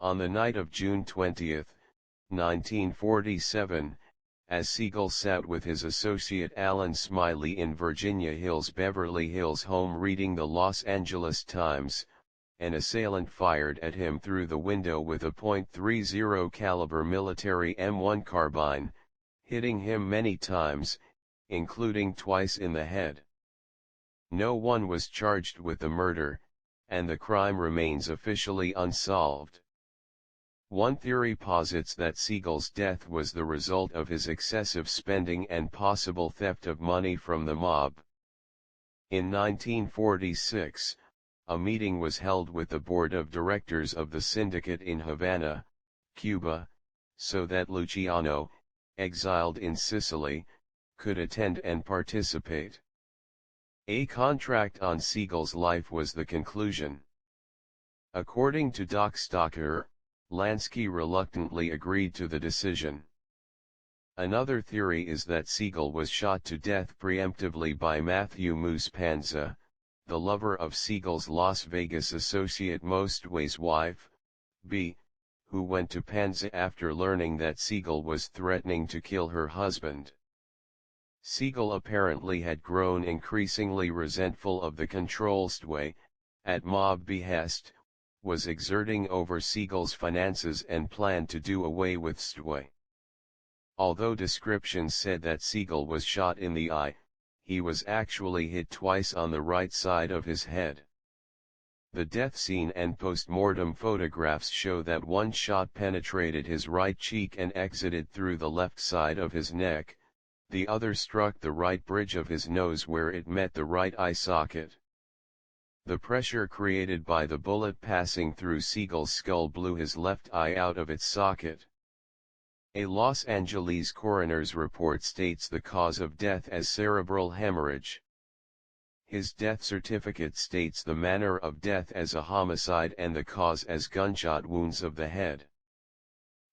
On the night of June 20, 1947, as Siegel sat with his associate Alan Smiley in Virginia Hills' Beverly Hills home reading the Los Angeles Times, an assailant fired at him through the window with a .30 caliber military M1 carbine, hitting him many times, including twice in the head. No one was charged with the murder, and the crime remains officially unsolved. One theory posits that Siegel's death was the result of his excessive spending and possible theft of money from the mob. In 1946, a meeting was held with the board of directors of the syndicate in Havana, Cuba, so that Luciano, exiled in Sicily, could attend and participate. A contract on Siegel's life was the conclusion. According to Doc Stocker, Lansky reluctantly agreed to the decision. Another theory is that Siegel was shot to death preemptively by Matthew Moose Panza, the lover of Siegel's Las Vegas associate Mostway's wife, B., who went to Panza after learning that Siegel was threatening to kill her husband. Siegel apparently had grown increasingly resentful of the control Stway, at mob behest, was exerting over Siegel's finances and planned to do away with Stway. Although descriptions said that Siegel was shot in the eye, he was actually hit twice on the right side of his head. The death scene and post-mortem photographs show that one shot penetrated his right cheek and exited through the left side of his neck, the other struck the right bridge of his nose where it met the right eye socket. The pressure created by the bullet passing through Siegel's skull blew his left eye out of its socket. A Los Angeles coroner's report states the cause of death as cerebral hemorrhage. His death certificate states the manner of death as a homicide and the cause as gunshot wounds of the head.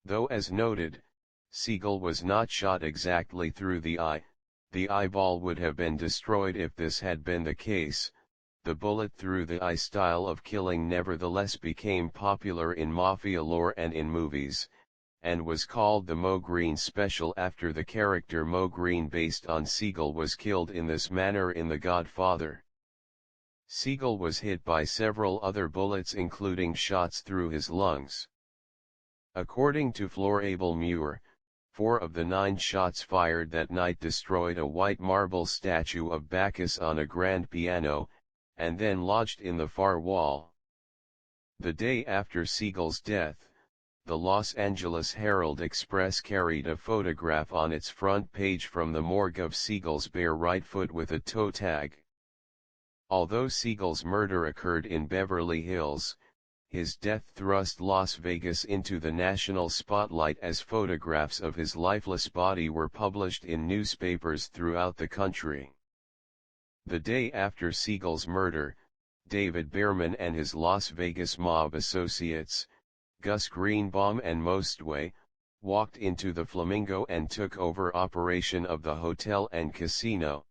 Though as noted, Siegel was not shot exactly through the eyeball would have been destroyed if this had been the case. The bullet through the eye style of killing nevertheless became popular in mafia lore and in movies, and was called the Mo Green Special after the character Mo Green based on Siegel was killed in this manner in The Godfather. Siegel was hit by several other bullets including shots through his lungs. According to Florabel Muir, 4 of the 9 shots fired that night destroyed a white marble statue of Bacchus on a grand piano, and then lodged in the far wall. The day after Siegel's death, the Los Angeles Herald-Express carried a photograph on its front page from the morgue of Siegel's bare right foot with a toe tag. Although Siegel's murder occurred in Beverly Hills, his death thrust Las Vegas into the national spotlight as photographs of his lifeless body were published in newspapers throughout the country. The day after Siegel's murder, David Behrman and his Las Vegas mob associates, Gus Greenbaum and Mostway, walked into the Flamingo and took over operation of the hotel and casino.